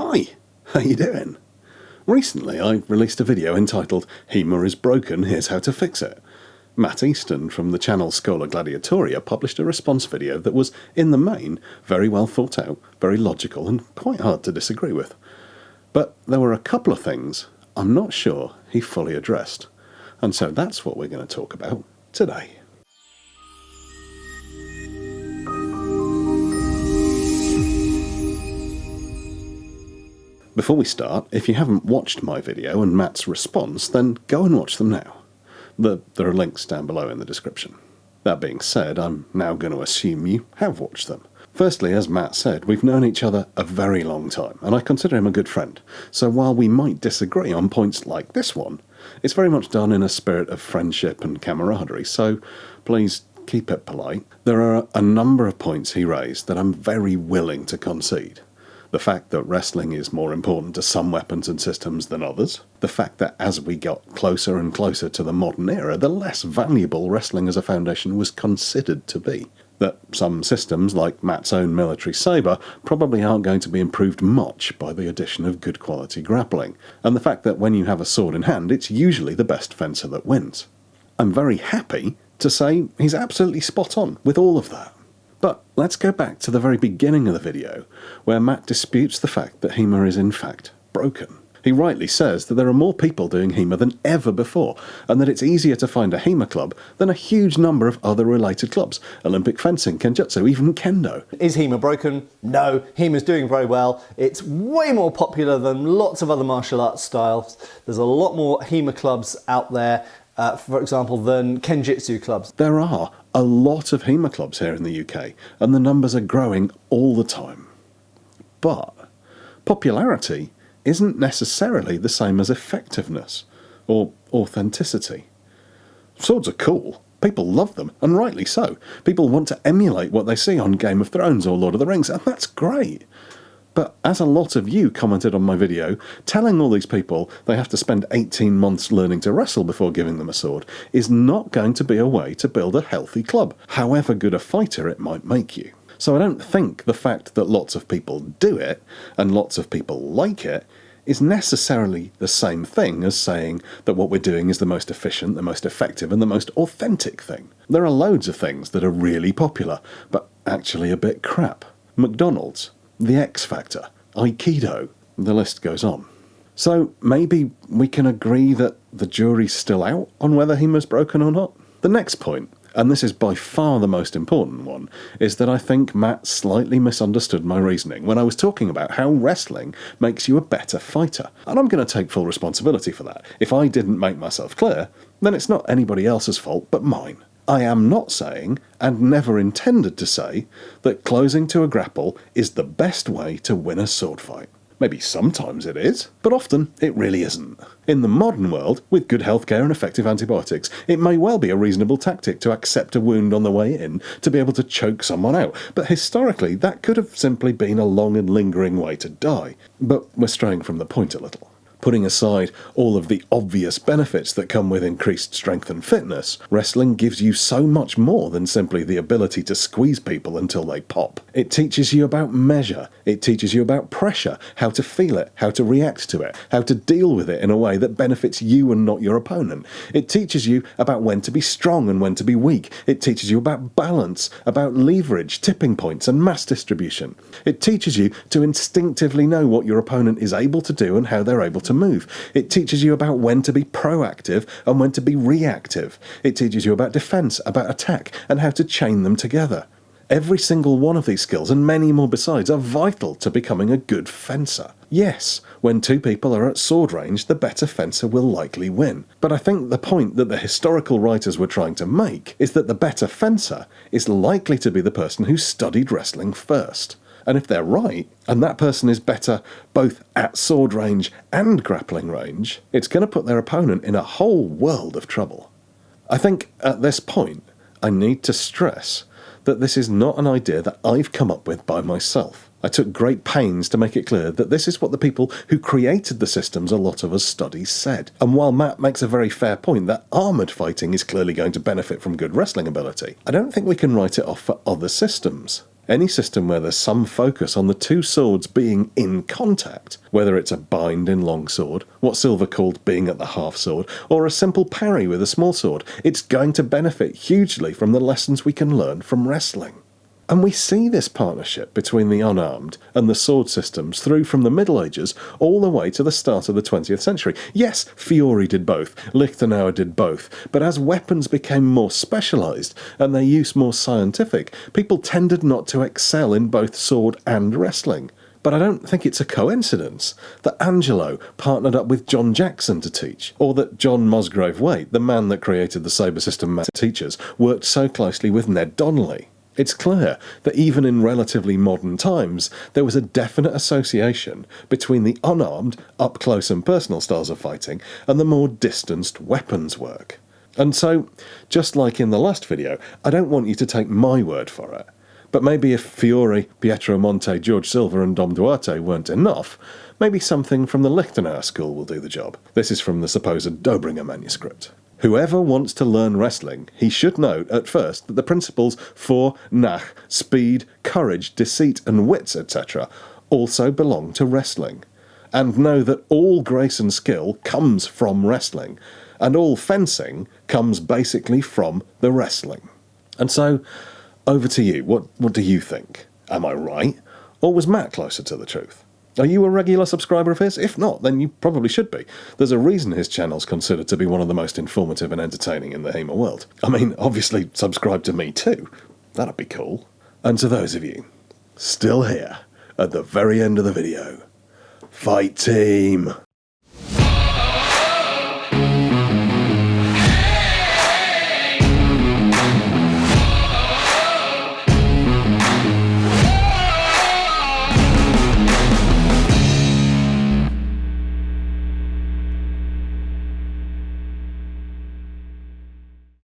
Hi, how you doing? Recently I released a video entitled HEMA is broken, here's how to fix it. Matt Easton from the channel Schola Gladiatoria published a response video that was, in the main, very well thought out, very logical and quite hard to disagree with. But there were a couple of things I'm not sure he fully addressed, and so that's what we're going to talk about today. Before we start, if you haven't watched my video and Matt's response, then go and watch them now. There are links down below in the description. That being said, I'm now going to assume you have watched them. Firstly, as Matt said, we've known each other a very long time, and I consider him a good friend. So while we might disagree on points like this one, it's very much done in a spirit of friendship and camaraderie, so please keep it polite. There are a number of points he raised that I'm very willing to concede. The fact that wrestling is more important to some weapons and systems than others. The fact that as we got closer and closer to the modern era, the less valuable wrestling as a foundation was considered to be. That some systems, like Matt's own military sabre, probably aren't going to be improved much by the addition of good quality grappling. And the fact that when you have a sword in hand, it's usually the best fencer that wins. I'm very happy to say he's absolutely spot on with all of that. But let's go back to the very beginning of the video, where Matt disputes the fact that HEMA is in fact broken. He rightly says that there are more people doing HEMA than ever before, and that it's easier to find a HEMA club than a huge number of other related clubs. Olympic fencing, kenjutsu, even kendo. Is HEMA broken? No, HEMA's doing very well. It's way more popular than lots of other martial arts styles. There's a lot more HEMA clubs out there, for example, than kenjutsu clubs. There are a lot of HEMA clubs here in the UK, and the numbers are growing all the time. But popularity isn't necessarily the same as effectiveness or authenticity. Swords are cool. People love them, and rightly so. People want to emulate what they see on Game of Thrones or Lord of the Rings, and that's great. But as a lot of you commented on my video, telling all these people they have to spend 18 months learning to wrestle before giving them a sword is not going to be a way to build a healthy club, however good a fighter it might make you. So I don't think the fact that lots of people do it, and lots of people like it, is necessarily the same thing as saying that what we're doing is the most efficient, the most effective, and the most authentic thing. There are loads of things that are really popular, but actually a bit crap. McDonald's, The X Factor, Aikido, the list goes on. So maybe we can agree that the jury's still out on whether HEMA's broken or not? The next point, and this is by far the most important one, is that I think Matt slightly misunderstood my reasoning when I was talking about how wrestling makes you a better fighter. And I'm going to take full responsibility for that. If I didn't make myself clear, then it's not anybody else's fault but mine. I am not saying, and never intended to say, that closing to a grapple is the best way to win a sword fight. Maybe sometimes it is, but often it really isn't. In the modern world, with good healthcare and effective antibiotics, it may well be a reasonable tactic to accept a wound on the way in to be able to choke someone out, but historically that could have simply been a long and lingering way to die. But we're straying from the point a little. Putting aside all of the obvious benefits that come with increased strength and fitness, wrestling gives you so much more than simply the ability to squeeze people until they pop. It teaches you about measure, it teaches you about pressure, how to feel it, how to react to it, how to deal with it in a way that benefits you and not your opponent. It teaches you about when to be strong and when to be weak. It teaches you about balance, about leverage, tipping points, and mass distribution. It teaches you to instinctively know what your opponent is able to do and how they're able to move. It teaches you about when to be proactive and when to be reactive. It teaches you about defense, about attack, and how to chain them together. Every single one of these skills, and many more besides, are vital to becoming a good fencer. Yes, when two people are at sword range, the better fencer will likely win. But I think the point that the historical writers were trying to make is that the better fencer is likely to be the person who studied wrestling first. And if they're right, and that person is better both at sword range and grappling range, it's going to put their opponent in a whole world of trouble. I think at this point, I need to stress that this is not an idea that I've come up with by myself. I took great pains to make it clear that this is what the people who created the systems a lot of us study said. And while Matt makes a very fair point that armoured fighting is clearly going to benefit from good wrestling ability, I don't think we can write it off for other systems. Any system where there's some focus on the two swords being in contact, whether it's a bind in longsword, what Silver called being at the half sword, or a simple parry with a small sword, it's going to benefit hugely from the lessons we can learn from wrestling. And we see this partnership between the unarmed and the sword systems through from the Middle Ages all the way to the start of the 20th century. Yes, Fiore did both, Lichtenauer did both, but as weapons became more specialised and their use more scientific, people tended not to excel in both sword and wrestling. But I don't think it's a coincidence that Angelo partnered up with John Jackson to teach, or that John Musgrave Waite, the man that created the Sabre System Master Teachers, worked so closely with Ned Donnelly. It's clear that even in relatively modern times, there was a definite association between the unarmed, up-close and personal styles of fighting and the more distanced weapons work. And so, just like in the last video, I don't want you to take my word for it. But maybe if Fiore, Pietro Monte, George Silva and Dom Duarte weren't enough, maybe something from the Lichtenauer school will do the job. This is from the supposed Dobringer manuscript. Whoever wants to learn wrestling, he should note at first that the principles for, nach, speed, courage, deceit and wits, etc. also belong to wrestling. And know that all grace and skill comes from wrestling, and all fencing comes basically from the wrestling. And so, over to you. What do you think? Am I right? Or was Matt closer to the truth? Are you a regular subscriber of his? If not, then you probably should be. There's a reason his channel's considered to be one of the most informative and entertaining in the HEMA world. I mean, obviously subscribe to me too. That'd be cool. And to those of you still here at the very end of the video, fight team!